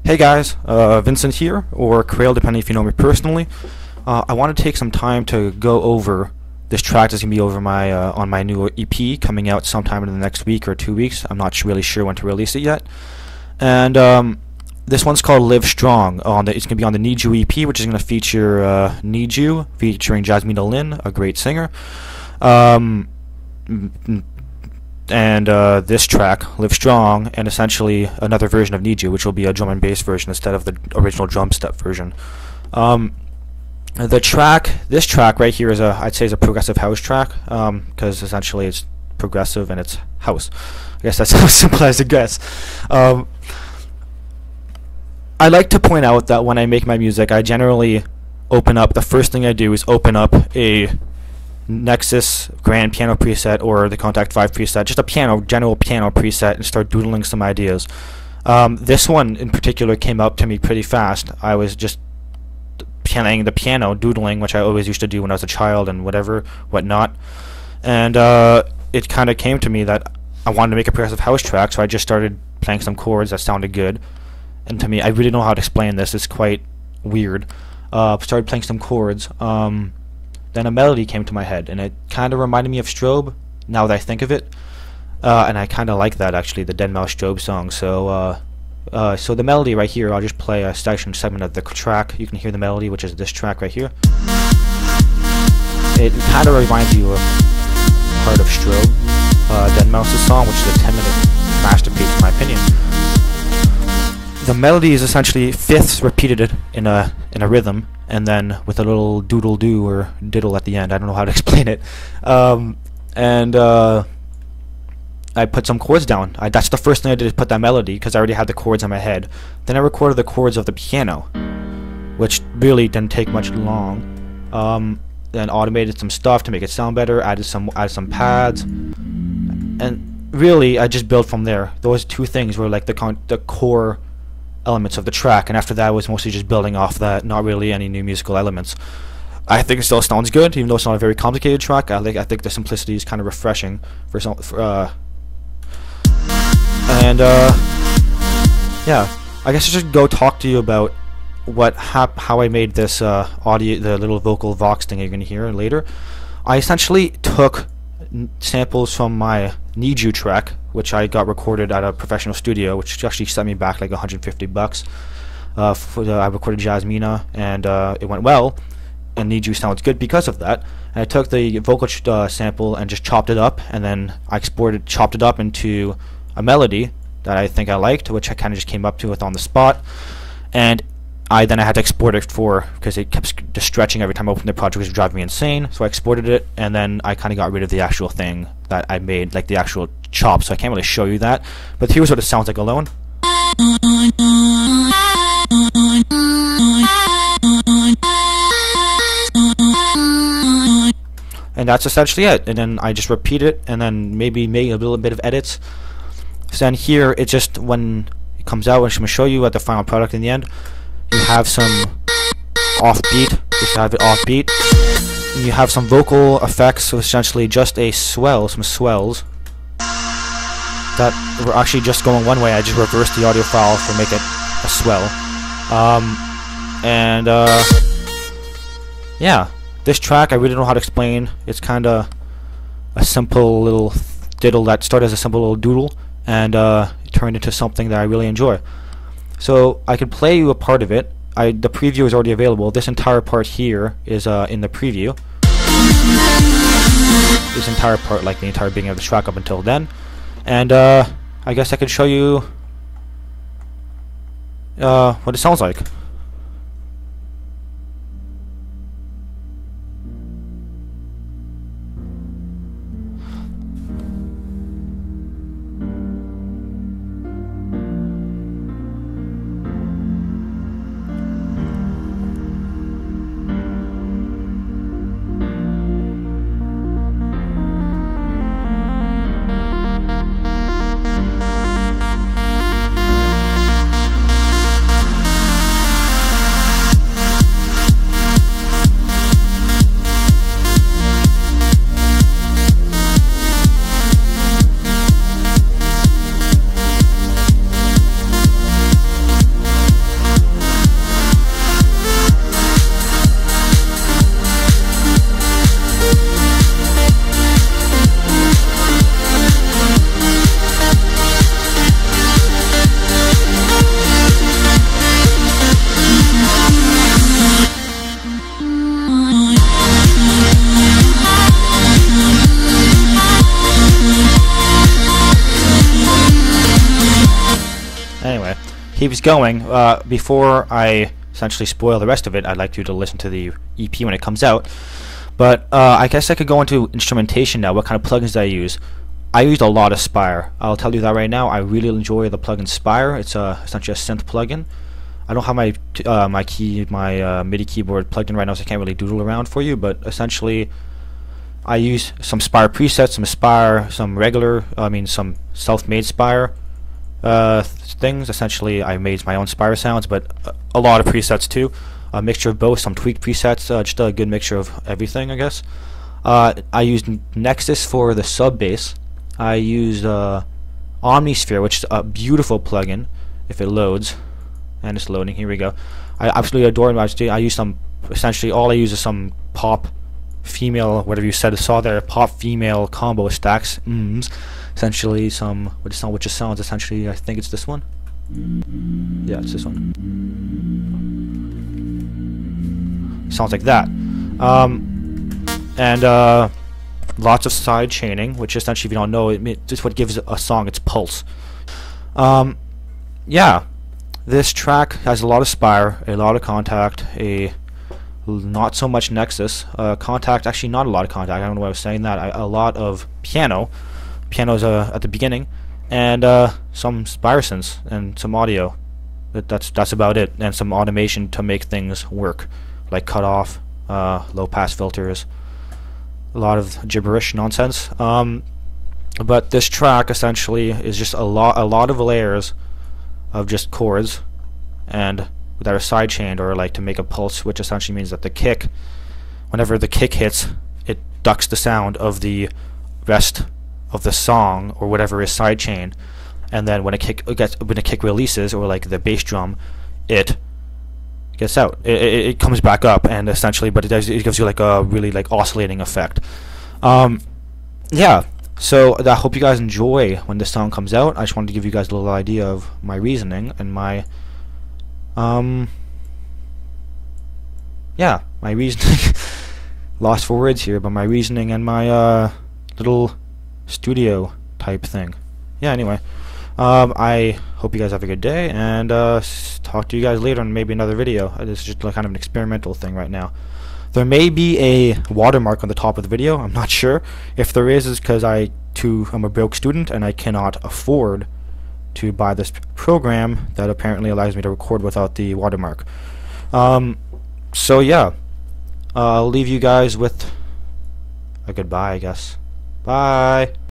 Hey guys, Vincent here, or Krail, depending if you know me personally. I want to take some time to go over this track that's going to be over my on my new EP coming out sometime in the next week or 2 weeks. I'm not really sure when to release it yet. And this one's called Live Strong. It's going to be on the Need You EP, which is going to feature Need You, featuring Jasmina Lin, a great singer. And this track, Live Strong, and essentially another version of Need You, which will be a drum and bass version instead of the original drum step version. This track right here I'd say is a progressive house track, because essentially it's progressive and it's house. I guess that's how simple as it gets. I like to point out that when I make my music, I generally the first thing I do is open up a Nexus grand piano preset or the Kontakt 5 preset, just a general piano preset, and start doodling some ideas. This one in particular came up to me pretty fast. I was just playing the piano, doodling, which I always used to do when I was a child and whatnot. And it kind of came to me that I wanted to make a progressive house track, so I just started playing some chords that sounded good. And to me, I really don't know how to explain this. It's quite weird. Started playing some chords. Then a melody came to my head, and it kind of reminded me of Strobe, now that I think of it. And I kind of like that, actually, the deadmau5 Strobe song. So the melody right here, I'll just play a section segment of the track. You can hear the melody, which is this track right here. It kind of reminds you of part of Strobe, deadmau5's song, which is a 10-minute masterpiece, in my opinion. The melody is essentially fifths repeated in a rhythm, and then with a little doodle-doo or diddle at the end. I don't know how to explain it. I put some chords down. That's the first thing I did, is put that melody, because I already had the chords in my head. Then I recorded the chords of the piano, which really didn't take much long. Then automated some stuff to make it sound better, added some pads, and really I just built from there. Those two things were like the core elements of the track, and after that was mostly just building off that, not really any new musical elements. I think it still sounds good, even though it's not a very complicated track. I think the simplicity is kind of refreshing yeah, I guess I should go talk to you about how I made this audio, the little vocal vox thing you're gonna hear later. I essentially took samples from my Need You track, which I got recorded at a professional studio, which actually set me back like $150. I recorded Jasmina, and it went well, and Need You sounds good because of that. And I took the vocal sample and just chopped it up, and then I chopped it up into a melody that I think I liked, which I kind of just came up to with on the spot. And I had to export it because it kept just stretching every time I opened the project, which was driving me insane. So I exported it, and then I kind of got rid of the actual thing that I made, like the actual chop, so I can't really show you that. But here's what it sounds like alone. And that's essentially it. And then I just repeat it, and then maybe make a little bit of edits. So then here, it just, when it comes out, which I'm going to show you at the final product in the end, you have some offbeat, just have it offbeat. And you have some vocal effects, so essentially just some swells that were actually just going one way. I just reversed the audio file to make it a swell. Yeah, this track I really don't know how to explain. It's kind of a simple little diddle that started as a simple little doodle, and turned into something that I really enjoy. So I could play you a part of it. The preview is already available. This entire part here is in the preview. This entire part, like the entire beginning of the track up until then. And I guess I could show you what it sounds like. keeps going. Before I essentially spoil the rest of it, I'd like you to listen to the EP when it comes out. But I guess I could go into instrumentation now. What kind of plugins I use? I used a lot of Spire. I'll tell you that right now. I really enjoy the plugin Spire. It's essentially a synth plugin. I don't have my MIDI keyboard plugged in right now, so I can't really doodle around for you. But essentially, I use some Spire presets, some self-made Spire things. Essentially, I made my own Spire sounds, but a lot of presets too. A mixture of both, some tweaked presets, just a good mixture of everything, I guess. I used Nexus for the sub bass. I used Omnisphere, which is a beautiful plugin if it loads. And it's loading. Here we go. I absolutely adore it. I use essentially all I use is some pop female, whatever you saw there, pop female combo stacks. Essentially which sounds essentially, I think it's this one. Yeah, it's this one. Sounds like that. And lots of side chaining, which essentially, if you don't know, it's what gives a song its pulse. Yeah, this track has a lot of Spire, a lot of Kontakt, not so much Nexus. Kontakt, actually not a lot of Kontakt. I don't know why I was saying that. A lot of piano. Piano's at the beginning, and some Spire synths and some audio. That's about it, and some automation to make things work, like cutoff, low pass filters, a lot of gibberish nonsense. But this track essentially is just a lot of layers of just chords, and that are sidechained, or like to make a pulse, which essentially means that the kick, whenever the kick hits, it ducks the sound of the rest of the song or whatever is sidechained, and then when a kick releases, or like the bass drum, it gets out. It comes back up, and essentially, but it gives you like a really like oscillating effect. Yeah. So I hope you guys enjoy when this song comes out. I just wanted to give you guys a little idea of my reasoning and my my reasoning. Lost for words here, but my reasoning and my little studio type thing. Yeah. Anyway, I hope you guys have a good day, and talk to you guys later on maybe another video. This is just like kind of an experimental thing right now. There may be a watermark on the top of the video. I'm not sure. If there is, it's because I too am a broke student and I cannot afford to buy this program that apparently allows me to record without the watermark. So yeah, I'll leave you guys with a goodbye, I guess. Bye.